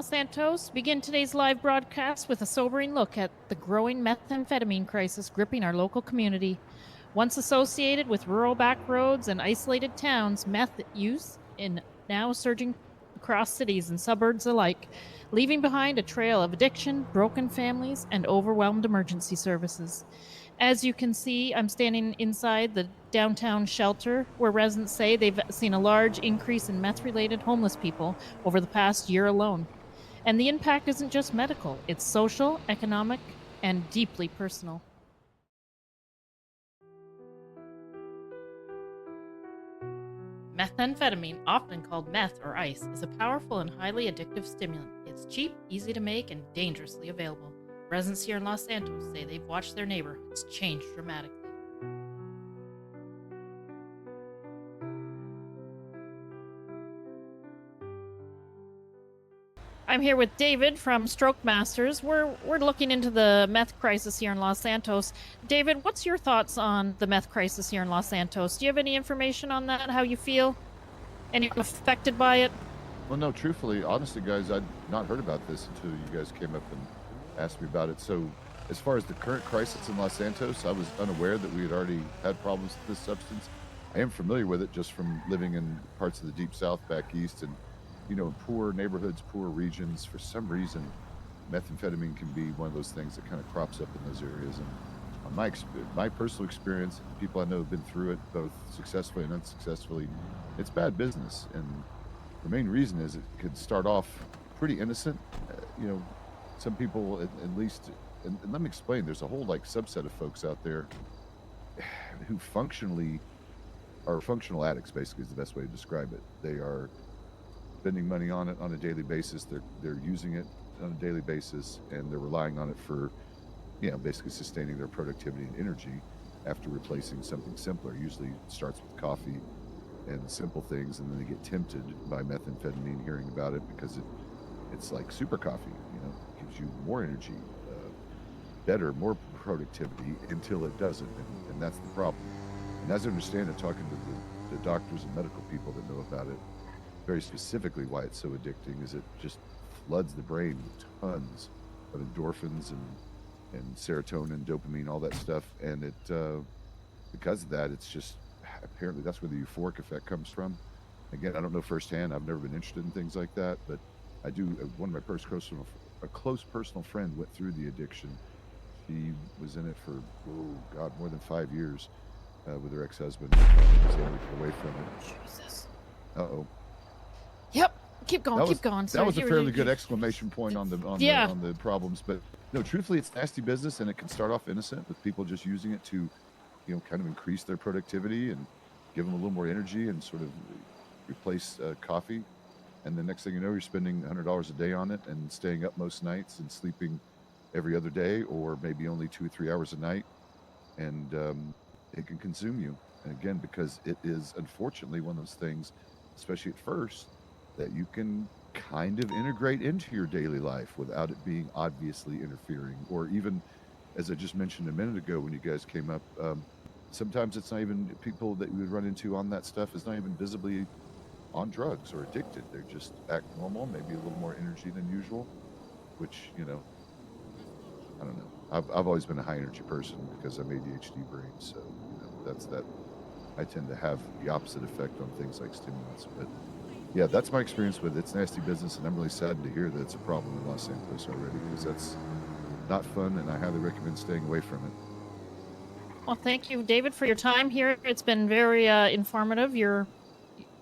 Los Santos begin today's live broadcast with a sobering look at the growing methamphetamine crisis gripping our local community. Once associated with rural back roads and isolated towns, meth use is now surging across cities and suburbs alike, leaving behind a trail of addiction, broken families, and overwhelmed emergency services. As you can see, I'm standing inside the downtown shelter where residents say they've seen a large increase in meth related homeless people over the past year alone. And the impact isn't just medical, it's social, economic, and deeply personal. Methamphetamine, often called meth or ice, is a powerful and highly addictive stimulant. It's cheap, easy to make, and dangerously available. Residents here in Los Santos say they've watched their neighborhoods change dramatically. I'm here with David from Stroke Masters. We're looking into the meth crisis here in Los Santos. David, what's your thoughts on the meth crisis here in Los Santos? Do you have any information on that? How you feel? Anyone affected by it? Well, no, truthfully, honestly, guys, I'd not heard about this until you guys came up and asked me about it. So, as far as the current crisis in Los Santos, I was unaware that we had already had problems with this substance. I am familiar with it just from living in parts of the deep south back east and, in poor neighborhoods, poor regions. For some reason, methamphetamine can be one of those things that kind of crops up in those areas. And on my personal experience, people I know have been through it, both successfully and unsuccessfully, it's bad business. And the main reason is it could start off pretty innocent. Some people at least, and let me explain, there's a whole subset of folks out there who functionally are functional addicts, basically is the best way to describe it. They are spending money on it on a daily basis. They're using it on a daily basis, and they're relying on it for, basically sustaining their productivity and energy after replacing something simpler. Usually it starts with coffee and simple things, and then they get tempted by methamphetamine, hearing about it because it's like super coffee, gives you more energy, better, more productivity until it doesn't, and that's the problem. And as I understand it, talking to the doctors and medical people that know about it, very specifically why it's so addicting is it just floods the brain with tons of endorphins and serotonin, dopamine, all that stuff, and it because of that, it's just apparently that's where the euphoric effect comes from. Again, I don't know firsthand. I've never been interested in things like that, but I do. One of my a close personal friend went through the addiction. She was in it for more than 5 years with her ex-husband. Was able to get away from it. Jesus. Uh-oh. Yep. Keep going. Keep going. That was a fairly good exclamation point on the problems, but no, truthfully, it's nasty business, and it can start off innocent with people just using it to, kind of increase their productivity and give them a little more energy and sort of replace coffee. And the next thing you know, you're spending $100 a day on it and staying up most nights and sleeping every other day, or maybe only 2 or 3 hours a night. And it can consume you. And again, because it is unfortunately one of those things, especially at first, that you can kind of integrate into your daily life without it being obviously interfering. Or even, as I just mentioned a minute ago when you guys came up, sometimes it's not even people that you would run into on that stuff is not even visibly on drugs or addicted. They just act normal, maybe a little more energy than usual, which, I don't know. I've always been a high energy person because I'm ADHD brain, so that's that. I tend to have the opposite effect on things like stimulants. But yeah, that's my experience with it. It's nasty business, and I'm really saddened to hear that it's a problem in Los Santos already, because that's not fun, and I highly recommend staying away from it. Well, thank you, David, for your time here. It's been very informative. Your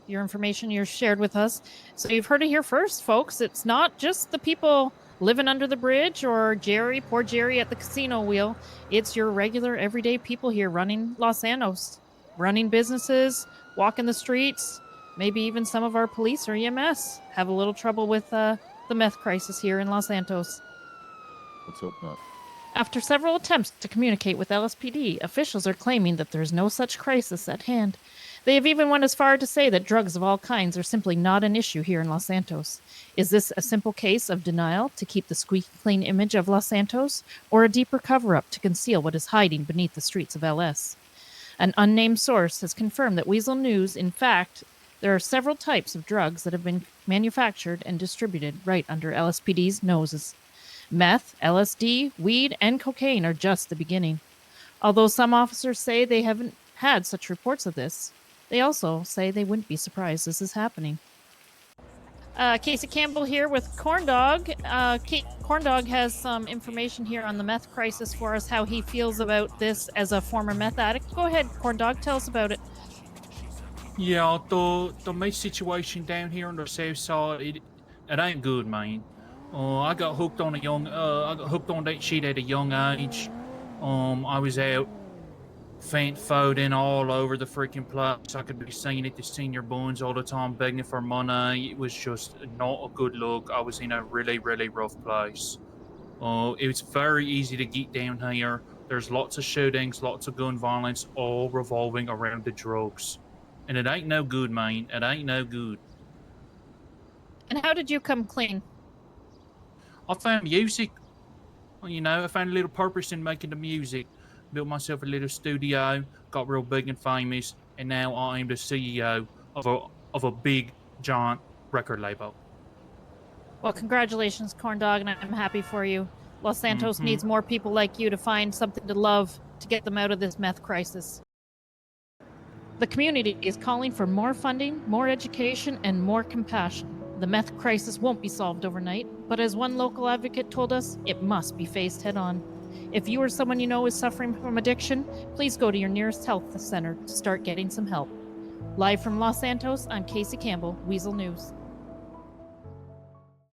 information you shared with us. So you've heard it here first, folks. It's not just the people living under the bridge or poor Jerry at the casino wheel. It's your regular, everyday people here running Los Santos, running businesses, walking the streets. Maybe even some of our police or EMS have a little trouble with the meth crisis here in Los Santos. Let's hope not. After several attempts to communicate with LSPD, officials are claiming that there is no such crisis at hand. They have even went as far to say that drugs of all kinds are simply not an issue here in Los Santos. Is this a simple case of denial to keep the squeaky clean image of Los Santos, or a deeper cover-up to conceal what is hiding beneath the streets of LS? An unnamed source has confirmed that Weasel News, in fact, There are several types of drugs that have been manufactured and distributed right under LSPD's noses. Meth, LSD, weed, and cocaine are just the beginning. Although some officers say they haven't had such reports of this, they also say they wouldn't be surprised this is happening. Casey Campbell here with Corndog. Corndog has some information here on the meth crisis for us, how he feels about this as a former meth addict. Go ahead, Corndog, tell us about it. Yeah, the meth situation down here on the south side, it ain't good, man. I got hooked on that shit at a young age. I was out folding all over the freaking place. I could be seen at the senior bones all the time begging for money. It was just not a good look. I was in a really, really rough place. It's very easy to get down here. There's lots of shootings, lots of gun violence, all revolving around the drugs. And it ain't no good, man. It ain't no good. And how did you come clean? I found music. I found a little purpose in making the music. Built myself a little studio, got real big and famous, and now I am the CEO of a big, giant record label. Well, congratulations, Corndog, and I'm happy for you. Los Santos needs more people like you to find something to love to get them out of this meth crisis. The community is calling for more funding, more education, and more compassion. The meth crisis won't be solved overnight, but as one local advocate told us, it must be faced head on. If you or someone you know is suffering from addiction, please go to your nearest health center to start getting some help. Live from Los Santos, I'm Casey Campbell, Weasel News.